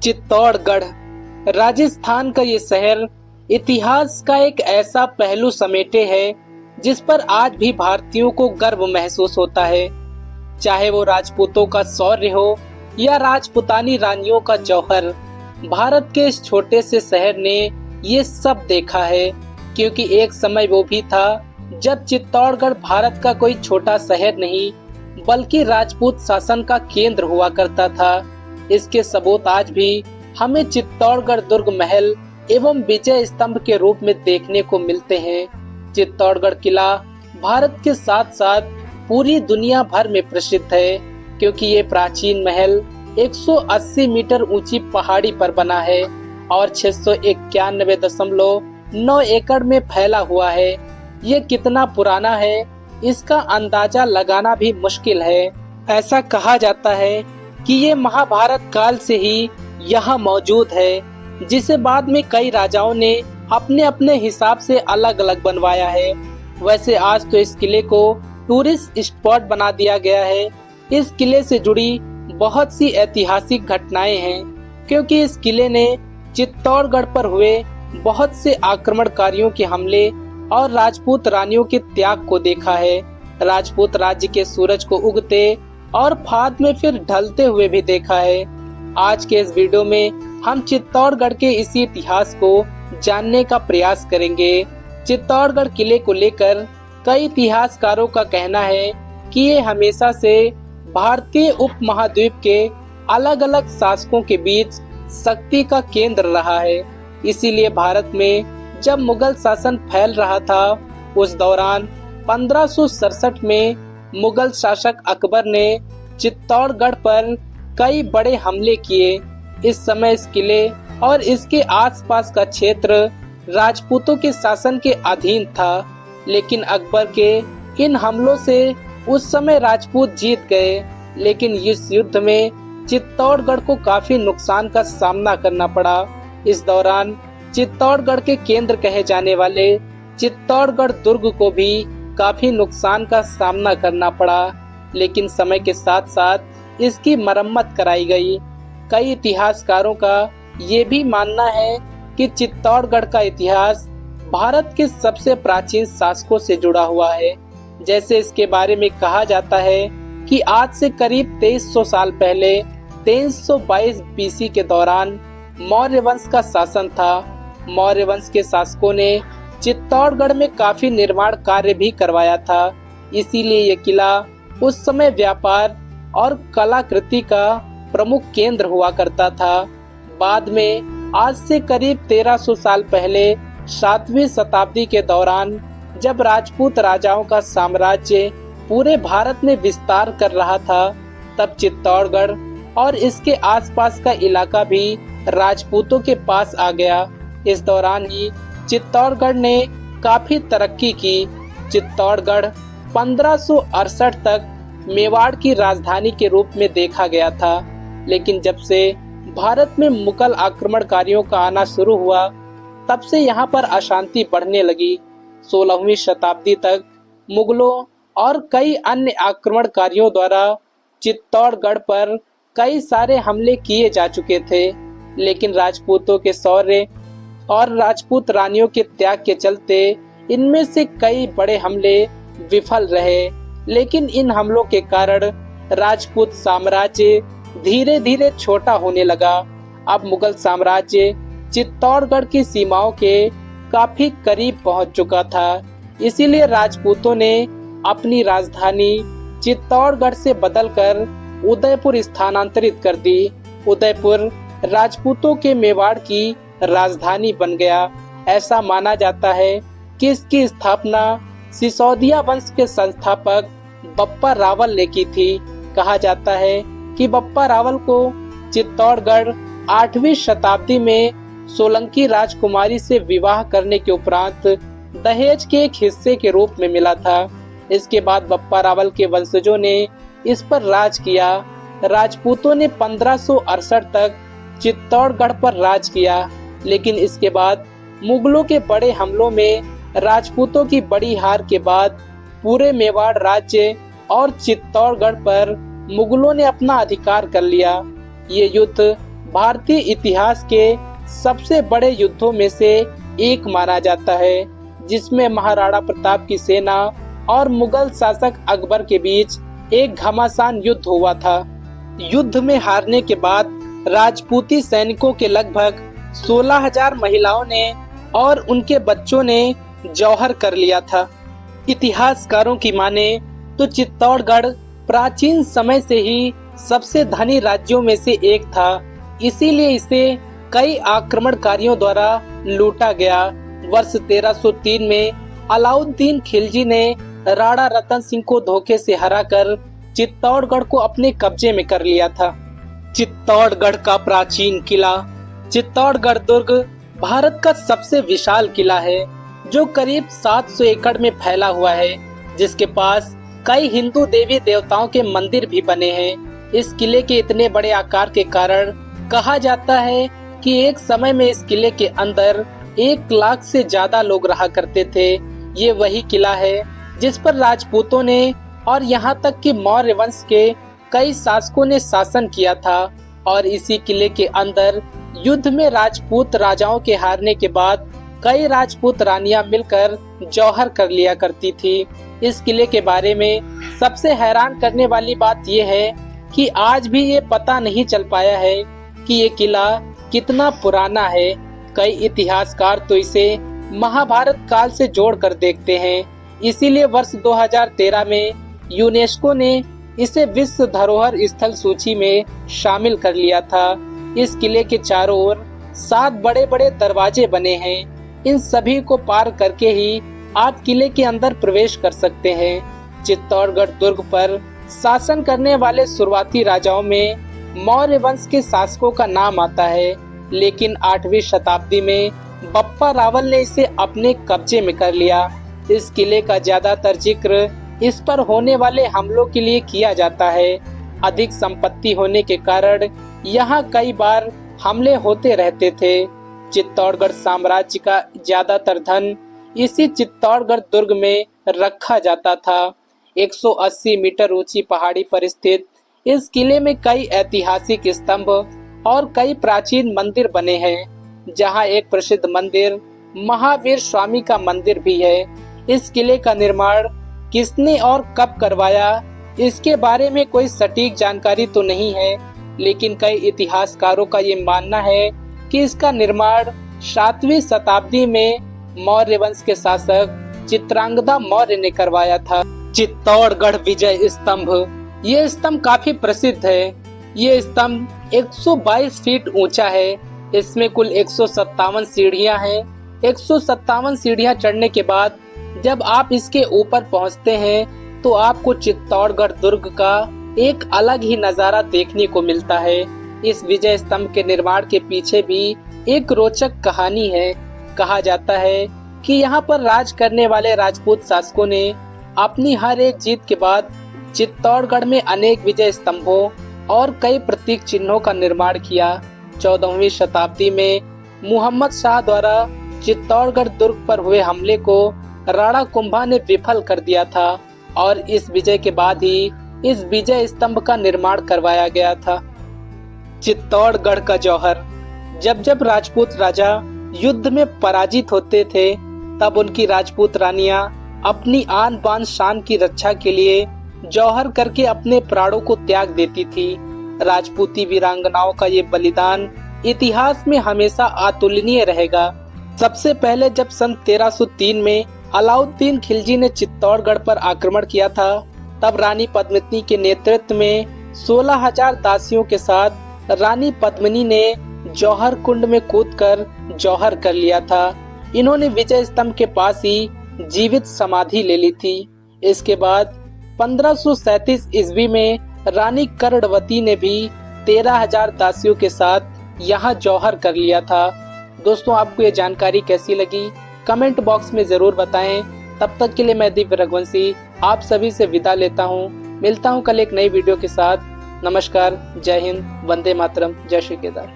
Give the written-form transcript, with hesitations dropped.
चित्तौड़गढ़ राजस्थान का ये शहर इतिहास का एक ऐसा पहलू समेटे है जिस पर आज भी भारतीयों को गर्व महसूस होता है। चाहे वो राजपूतों का शौर्य हो या राजपुतानी रानियों का जौहर, भारत के इस छोटे से शहर ने ये सब देखा है। क्योंकि एक समय वो भी था जब चित्तौड़गढ़ भारत का कोई छोटा शहर नहीं बल्कि राजपूत शासन का केंद्र हुआ करता था। इसके सबूत आज भी हमें चित्तौड़गढ़ दुर्ग महल एवं विजय स्तंभ के रूप में देखने को मिलते हैं। चित्तौड़गढ़ किला भारत के साथ साथ पूरी दुनिया भर में प्रसिद्ध है, क्योंकि ये प्राचीन महल 180 मीटर ऊंची पहाड़ी पर बना है और 691.9 एकड़ में फैला हुआ है। ये कितना पुराना है इसका अंदाजा लगाना भी मुश्किल है। ऐसा कहा जाता है कि ये महाभारत काल से ही यहाँ मौजूद है, जिसे बाद में कई राजाओं ने अपने अपने हिसाब से अलग अलग बनवाया है। वैसे आज तो इस किले को टूरिस्ट स्पॉट बना दिया गया है। इस किले से जुड़ी बहुत सी ऐतिहासिक घटनाएं हैं, क्योंकि इस किले ने चित्तौड़गढ़ पर हुए बहुत से आक्रमणकारियों के हमले और राजपूत रानियों के त्याग को देखा है। राजपूत राज्य के सूरज को उगते और फाद में फिर ढलते हुए भी देखा है। आज के इस वीडियो में हम चित्तौड़गढ़ के इसी इतिहास को जानने का प्रयास करेंगे। चित्तौड़गढ़ किले को लेकर कई इतिहासकारों का कहना है कि ये हमेशा से भारतीय उपमहाद्वीप के अलग अलग शासकों के बीच शक्ति का केंद्र रहा है। इसीलिए भारत में जब मुगल शासन फैल रहा था, उस दौरान 1567 में मुगल शासक अकबर ने चित्तौड़गढ़ पर कई बड़े हमले किए। इस समय इस किले और इसके आसपास का क्षेत्र राजपूतों के शासन के अधीन था, लेकिन अकबर के इन हमलों से उस समय राजपूत जीत गए। लेकिन इस युद्ध में चित्तौड़गढ़ को काफी नुकसान का सामना करना पड़ा। इस दौरान चित्तौड़गढ़ के केंद्र कहे जाने वाले चित्तौड़गढ़ दुर्ग को भी काफी नुकसान का सामना करना पड़ा, लेकिन समय के साथ साथ इसकी मरम्मत कराई गई। कई इतिहासकारों का ये भी मानना है कि चित्तौड़गढ़ का इतिहास भारत के सबसे प्राचीन शासकों से जुड़ा हुआ है। जैसे इसके बारे में कहा जाता है कि आज से करीब 2300 साल पहले 322 बीसी के दौरान मौर्य वंश का शासन था। मौर्य वंश के शासकों ने चित्तौड़गढ़ में काफी निर्माण कार्य भी करवाया था। इसीलिए ये किला उस समय व्यापार और कलाकृति का प्रमुख केंद्र हुआ करता था। बाद में आज से करीब 1300 साल पहले 7वीं शताब्दी के दौरान जब राजपूत राजाओं का साम्राज्य पूरे भारत में विस्तार कर रहा था, तब चित्तौड़गढ़ और इसके आसपास का इलाका भी राजपूतों के पास आ गया। इस दौरान ही चित्तौड़गढ़ ने काफी तरक्की की। चित्तौड़गढ़ 1568 तक मेवाड़ की राजधानी के रूप में देखा गया था, लेकिन जब से भारत में मुगल आक्रमणकारियों का आना शुरू हुआ, तब से यहाँ पर अशांति बढ़ने लगी। 16वीं शताब्दी तक मुगलों और कई अन्य आक्रमणकारियों द्वारा चित्तौड़गढ़ पर कई सारे हमले किए जा चुके थे, लेकिन राजपूतों के शौर्य और राजपूत रानियों के त्याग के चलते इनमें से कई बड़े हमले विफल रहे। लेकिन इन हमलों के कारण राजपूत साम्राज्य धीरे धीरे छोटा होने लगा। अब मुगल साम्राज्य चित्तौड़गढ़ की सीमाओं के काफी करीब पहुंच चुका था। इसीलिए राजपूतों ने अपनी राजधानी चित्तौड़गढ़ से बदलकर उदयपुर स्थानांतरित कर दी। उदयपुर राजपूतों के मेवाड़ की राजधानी बन गया। ऐसा माना जाता है कि इसकी स्थापना सिसोदिया वंश के संस्थापक बप्पा रावल ने की थी। कहा जाता है कि बप्पा रावल को चित्तौड़गढ़ 8वीं शताब्दी में सोलंकी राजकुमारी से विवाह करने के उपरांत दहेज के एक हिस्से के रूप में मिला था। इसके बाद बप्पा रावल के वंशजों ने इस पर राज किया। राजपूतों ने 1568 तक चित्तौड़गढ़ पर राज किया, लेकिन इसके बाद मुगलों के बड़े हमलों में राजपूतों की बड़ी हार के बाद पूरे मेवाड़ राज्य और चित्तौड़गढ़ पर मुगलों ने अपना अधिकार कर लिया। ये युद्ध भारतीय इतिहास के सबसे बड़े युद्धों में से एक माना जाता है, जिसमें महाराणा प्रताप की सेना और मुगल शासक अकबर के बीच एक घमासान युद्ध हुआ था। युद्ध में हारने के बाद राजपूती सैनिकों के लगभग 16,000 महिलाओं ने और उनके बच्चों ने जौहर कर लिया था। इतिहासकारों की माने तो चित्तौड़गढ़ प्राचीन समय से ही सबसे धनी राज्यों में से एक था, इसीलिए इसे कई आक्रमणकारियों द्वारा लूटा गया। वर्ष 1303 में अलाउद्दीन खिलजी ने राणा रतन सिंह को धोखे से हराकर चित्तौड़गढ़ को अपने कब्जे में कर लिया था। चित्तौड़गढ़ का प्राचीन किला। चित्तौड़गढ़ दुर्ग भारत का सबसे विशाल किला है, जो करीब 700 एकड़ में फैला हुआ है, जिसके पास कई हिंदू देवी देवताओं के मंदिर भी बने हैं। इस किले के इतने बड़े आकार के कारण कहा जाता है कि एक समय में इस किले के अंदर 1 लाख से ज्यादा लोग रहा करते थे। ये वही किला है जिस पर राजपूतों ने और यहाँ तक कि मौर्य वंश के कई शासकों ने शासन किया था, और इसी किले के अंदर युद्ध में राजपूत राजाओं के हारने के बाद कई राजपूत रानियां मिलकर जौहर कर लिया करती थी। इस किले के बारे में सबसे हैरान करने वाली बात यह है कि आज भी ये पता नहीं चल पाया है कि ये किला कितना पुराना है। कई इतिहासकार तो इसे महाभारत काल से जोड़कर देखते हैं, इसीलिए वर्ष 2013 में यूनेस्को ने इसे विश्व धरोहर स्थल सूची में शामिल कर लिया था। इस किले के चारों ओर 7 बड़े बड़े दरवाजे बने हैं। इन सभी को पार करके ही आप किले के अंदर प्रवेश कर सकते हैं। चित्तौड़गढ़ दुर्ग पर शासन करने वाले शुरुआती राजाओं में मौर्य वंश के शासकों का नाम आता है, लेकिन 8वीं शताब्दी में बप्पा रावल ने इसे अपने कब्जे में कर लिया। इस किले का ज्यादातर जिक्र इस पर होने वाले हमलों के लिए किया जाता है। अधिक संपत्ति होने के कारण यहाँ कई बार हमले होते रहते थे। चित्तौड़गढ़ साम्राज्य का ज्यादातर धन इसी चित्तौड़गढ़ दुर्ग में रखा जाता था। 180 मीटर ऊंची पहाड़ी पर स्थित इस किले में कई ऐतिहासिक स्तंभ और कई प्राचीन मंदिर बने हैं, जहां एक प्रसिद्ध मंदिर महावीर स्वामी का मंदिर भी है। इस किले का निर्माण किसने और कब करवाया, इसके बारे में कोई सटीक जानकारी तो नहीं है, लेकिन कई इतिहासकारों का ये मानना है कि इसका निर्माण 7वीं शताब्दी में मौर्य वंश के शासक चित्रांगदा मौर्य ने करवाया था। चित्तौड़गढ़ विजय स्तंभ। ये स्तंभ काफी प्रसिद्ध है। ये स्तंभ 122 फीट ऊंचा है। इसमें कुल 157 सीढ़ियां हैं। 157 सीढ़ियां चढ़ने के बाद जब आप इसके ऊपर पहुंचते हैं तो आपको चित्तौड़गढ़ दुर्ग का एक अलग ही नजारा देखने को मिलता है। इस विजय स्तंभ के निर्माण के पीछे भी एक रोचक कहानी है। कहा जाता है कि यहाँ पर राज करने वाले राजपूत शासकों ने अपनी हर एक जीत के बाद चित्तौड़गढ़ में अनेक विजय स्तंभों और कई प्रतीक चिन्हों का निर्माण किया। 14वीं शताब्दी में मुहम्मद शाह द्वारा चित्तौड़गढ़ दुर्ग पर हुए हमले को राणा कुंभा ने विफल कर दिया था, और इस विजय के बाद ही इस विजय स्तंभ का निर्माण करवाया गया था। चित्तौड़गढ़ का जौहर। जब जब राजपूत राजा युद्ध में पराजित होते थे, तब उनकी राजपूत रानियां अपनी आन बान शान की रक्षा के लिए जौहर करके अपने प्राणों को त्याग देती थी। राजपूती वीरांगनाओं का ये बलिदान इतिहास में हमेशा अतुलनीय रहेगा। सबसे पहले जब सन 1303 में अलाउद्दीन खिलजी ने चित्तौड़गढ़ पर आक्रमण किया था, तब रानी पद्मिनी के नेतृत्व में 16,000 दासियों के साथ रानी पद्मिनी ने जौहर कुंड में कूदकर जौहर कर लिया था। इन्होंने विजय स्तंभ के पास ही जीवित समाधि ले ली थी। इसके बाद 1537 ईस्वी में रानी कर्णवती ने भी 13,000 दासियों के साथ यहाँ जौहर कर लिया था। दोस्तों, आपको ये जानकारी कैसी लगी कमेंट बॉक्स में जरूर बताएं। तब तक के लिए मैं दिव्य रघुवंशी आप सभी से विदा लेता हूँ। मिलता हूँ कल एक नई वीडियो के साथ। नमस्कार, जय हिंद, वंदे मातरम, जय श्री केदार।